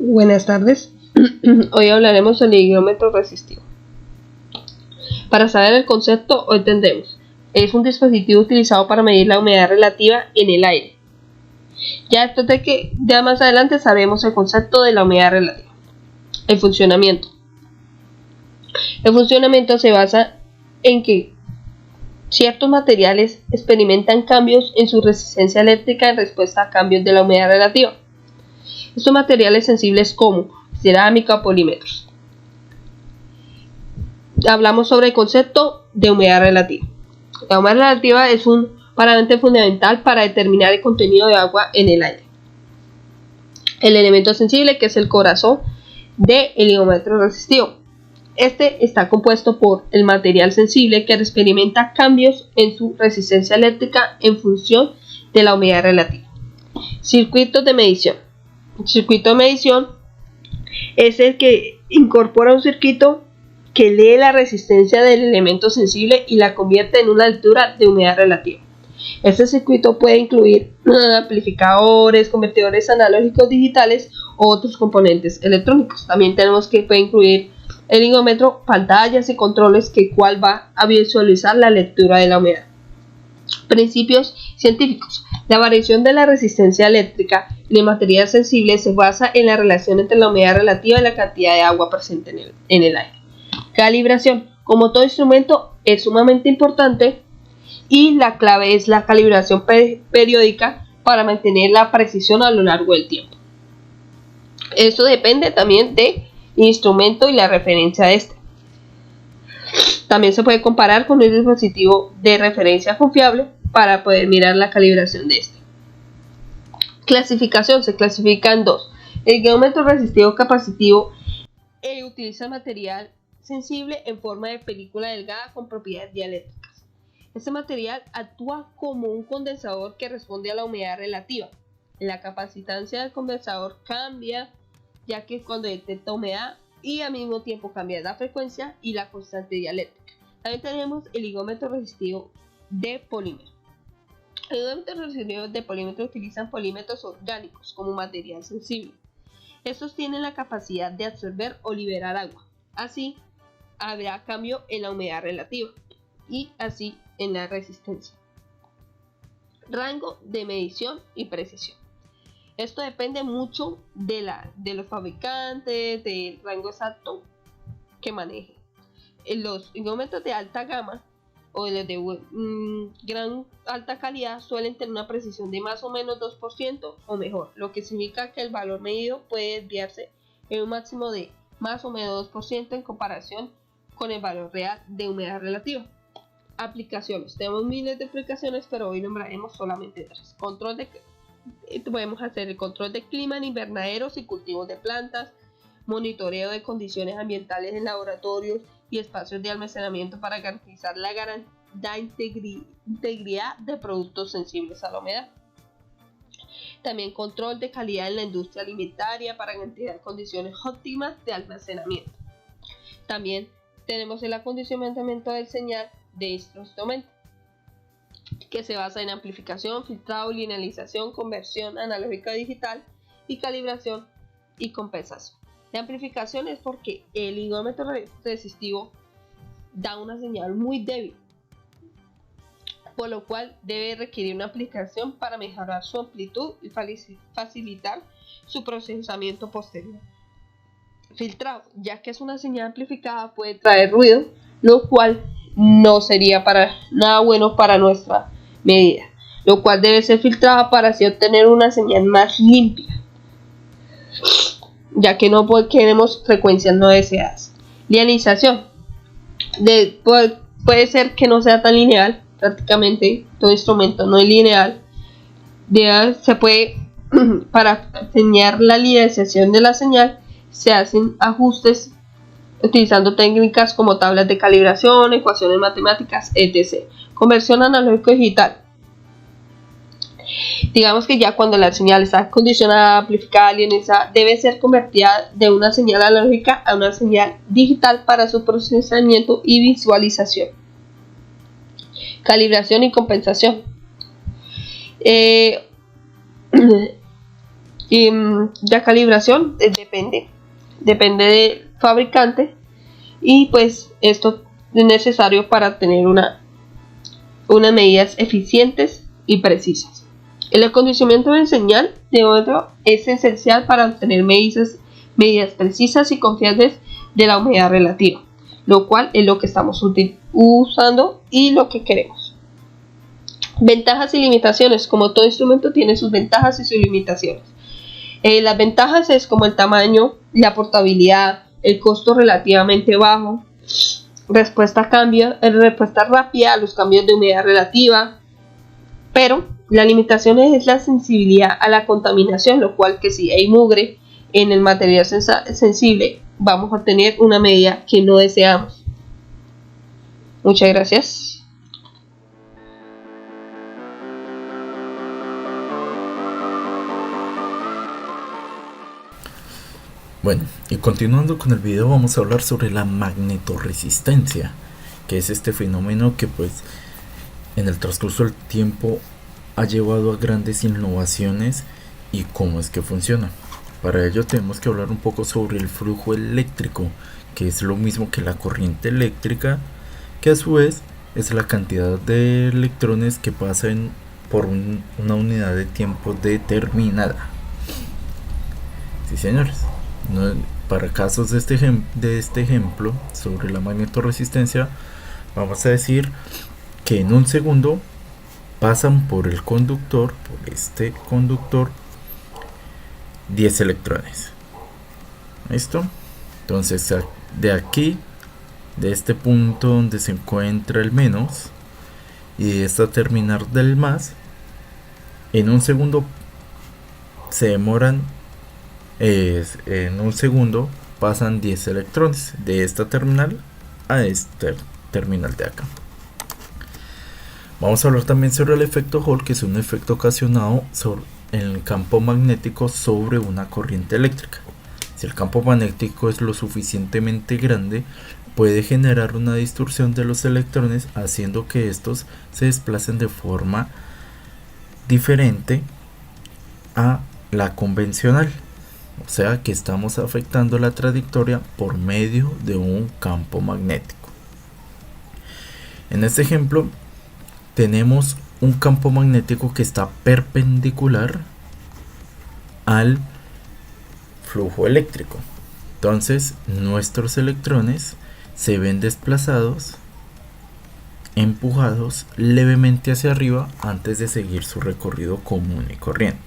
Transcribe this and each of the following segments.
Buenas tardes. Hoy hablaremos sobre el higrómetro resistivo. Para saber el concepto, hoy tendremos: es un dispositivo utilizado para medir la humedad relativa en el aire. Ya más adelante sabremos el concepto de la humedad relativa. El funcionamiento. El funcionamiento se basa en que ciertos materiales experimentan cambios en su resistencia eléctrica en respuesta a cambios de la humedad relativa. Estos materiales sensibles como cerámica o polímeros. Hablamos sobre el concepto de humedad relativa. La humedad relativa es un parámetro fundamental para determinar el contenido de agua en el aire. El elemento sensible, que es el corazón del higrómetro resistivo. Este está compuesto por el material sensible que experimenta cambios en su resistencia eléctrica en función de la humedad relativa. Circuitos de medición. El circuito de medición es el que incorpora un circuito que lee la resistencia del elemento sensible y la convierte en una altura de humedad relativa. Este circuito puede incluir amplificadores, convertidores analógicos digitales o otros componentes electrónicos. También tenemos que puede incluir el higrómetro, pantallas y controles que cual va a visualizar la lectura de la humedad. Principios científicos. La variación de la resistencia eléctrica en el material sensible se basa en la relación entre la humedad relativa y la cantidad de agua presente en el aire. Calibración. Como todo instrumento, es sumamente importante y la clave es la calibración periódica para mantener la precisión a lo largo del tiempo. Esto depende también del instrumento y la referencia de este. También se puede comparar con un dispositivo de referencia confiable para poder mirar la calibración de este. Clasificación. Se clasifica en dos. El higrómetro resistivo capacitivo utiliza material sensible en forma de película delgada con propiedades dieléctricas. Este material actúa como un condensador que responde a la humedad relativa. La capacitancia del condensador cambia ya que cuando detecta humedad y al mismo tiempo cambia la frecuencia y la constante dieléctrica. También tenemos el higrómetro resistivo de polímero. El higrómetro resistivo de polímero utilizan polímeros orgánicos como material sensible. Estos tienen la capacidad de absorber o liberar agua. Así habrá cambio en la humedad relativa y así en la resistencia. Rango de medición y precisión. Esto depende mucho de los fabricantes, del rango exacto que manejen. Los higrómetros de alta gama o los de gran alta calidad suelen tener una precisión de más o menos 2% o mejor, lo que significa que el valor medido puede desviarse en un máximo de más o menos 2% en comparación con el valor real de humedad relativa. Aplicaciones. Tenemos miles de aplicaciones, pero hoy nombraremos solamente tres. Podemos hacer el control de clima en invernaderos y cultivos de plantas, monitoreo de condiciones ambientales en laboratorios y espacios de almacenamiento para garantizar la integridad de productos sensibles a la humedad. También control de calidad en la industria alimentaria para garantizar condiciones óptimas de almacenamiento. También tenemos el acondicionamiento del señal de este instrumento, que se basa en amplificación, filtrado, linealización, conversión analógica a digital y calibración y compensación. La amplificación es porque el higrómetro resistivo da una señal muy débil, por lo cual debe requerir una amplificación para mejorar su amplitud y facilitar su procesamiento posterior. Filtrado, ya que es una señal amplificada, puede traer ruido, lo cual no sería para nada bueno para nuestra medida, lo cual debe ser filtrada para así obtener una señal más limpia, ya que no queremos frecuencias no deseadas. Linealización puede ser que no sea tan lineal, prácticamente todo instrumento no es lineal. Se puede para enseñar la linealización de la señal se hacen ajustes utilizando técnicas como tablas de calibración, ecuaciones matemáticas, etc. Conversión analógico-digital. Digamos que ya cuando la señal está condicionada, amplificada, linealizada, debe ser convertida de una señal analógica a una señal digital para su procesamiento y visualización. Calibración y compensación. Y la calibración depende del fabricante, y pues esto es necesario para tener unas medidas eficientes y precisas. El acondicionamiento del señal de otro es esencial para obtener medidas precisas y confiables de la humedad relativa, lo cual es lo que estamos usando y lo que queremos. Ventajas y limitaciones. Como todo instrumento tiene sus ventajas y sus limitaciones. Las ventajas es como el tamaño, la portabilidad, el costo relativamente bajo, respuesta rápida a los cambios de humedad relativa, pero la limitación es la sensibilidad a la contaminación, lo cual que si hay mugre en el material sensible vamos a tener una medida que no deseamos. Muchas gracias. Bueno, y continuando con el video, vamos a hablar sobre la magnetorresistencia, que es este fenómeno que pues en el transcurso del tiempo ha llevado a grandes innovaciones y cómo es que funciona. Para ello tenemos que hablar un poco sobre el flujo eléctrico, que es lo mismo que la corriente eléctrica, que a su vez es la cantidad de electrones que pasan por una unidad de tiempo determinada. Sí, señores. Para casos de este ejemplo sobre la magnetorresistencia, vamos a decir que en un segundo pasan por este conductor 10 electrones. ¿Listo? Entonces de aquí, de este punto donde se encuentra el menos y de esta terminal del más, en un segundo se demoran en un segundo pasan 10 electrones de esta terminal a esta terminal de acá. Vamos a hablar también sobre el efecto Hall, que es un efecto ocasionado en el campo magnético sobre una corriente eléctrica. Si el campo magnético es lo suficientemente grande, puede generar una distorsión de los electrones, haciendo que estos se desplacen de forma diferente a la convencional. O sea que estamos afectando la trayectoria por medio de un campo magnético. En este ejemplo tenemos un campo magnético que está perpendicular al flujo eléctrico. Entonces nuestros electrones se ven desplazados, empujados levemente hacia arriba antes de seguir su recorrido común y corriente.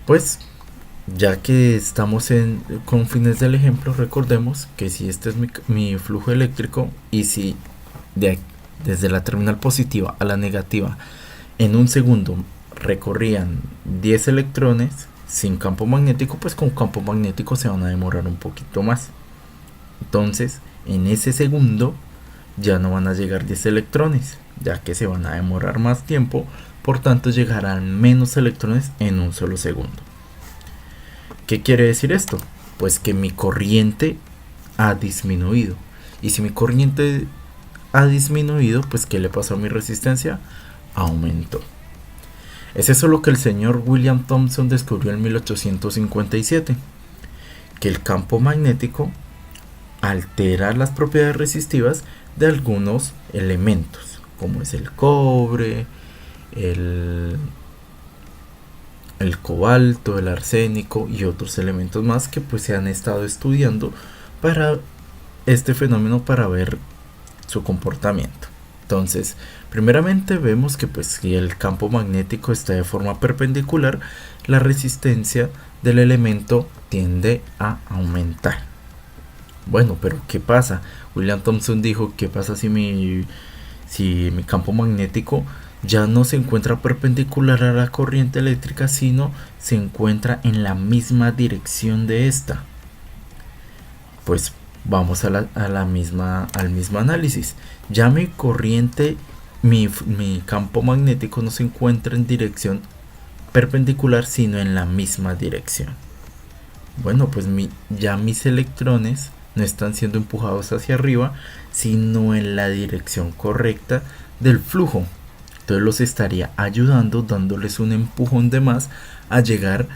Pues ya que estamos con fines del ejemplo, recordemos que si este es mi flujo eléctrico, y si desde la terminal positiva a la negativa en un segundo recorrían 10 electrones sin campo magnético, pues con campo magnético se van a demorar un poquito más. Entonces en ese segundo ya no van a llegar 10 electrones, ya que se van a demorar más tiempo. Por tanto llegarán menos electrones en un solo segundo. ¿Qué quiere decir esto? Pues que mi corriente ha disminuido. Y si mi corriente ha disminuido, pues ¿qué le pasó a mi resistencia? Aumentó. Es eso lo que el señor William Thomson descubrió en 1857. Que el campo magnético altera las propiedades resistivas de algunos elementos, como es el cobre, el cobalto, el arsénico y otros elementos más que pues se han estado estudiando para este fenómeno, para ver su comportamiento. Entonces, primeramente vemos que pues si el campo magnético está de forma perpendicular, la resistencia del elemento tiende a aumentar. Bueno, pero ¿qué pasa? William Thomson dijo, ¿qué pasa si mi campo magnético ya no se encuentra perpendicular a la corriente eléctrica, sino se encuentra en la misma dirección de esta? Pues vamos al mismo análisis. Ya mi corriente, mi campo magnético no se encuentra en dirección perpendicular, sino en la misma dirección. Bueno, pues ya mis electrones no están siendo empujados hacia arriba, sino en la dirección correcta del flujo. Entonces los estaría ayudando, dándoles un empujón de más a llegar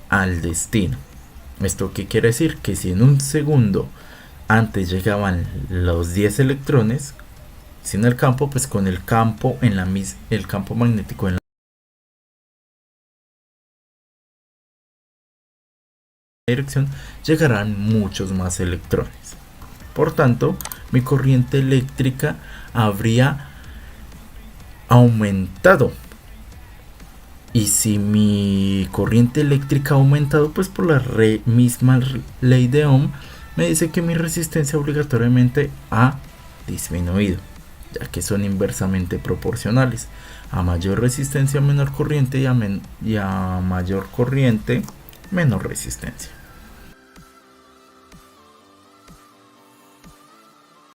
al destino. ¿Esto qué quiere decir? Que si en un segundo antes llegaban los 10 electrones sin el campo, pues con el campo el campo magnético en la dirección llegarán muchos más electrones. Por tanto, mi corriente eléctrica habría aumentado. Y si mi corriente eléctrica ha aumentado, pues por la misma ley de Ohm, me dice que mi resistencia obligatoriamente ha disminuido, ya que son inversamente proporcionales. A mayor resistencia, menor corriente, y a mayor corriente, menor resistencia.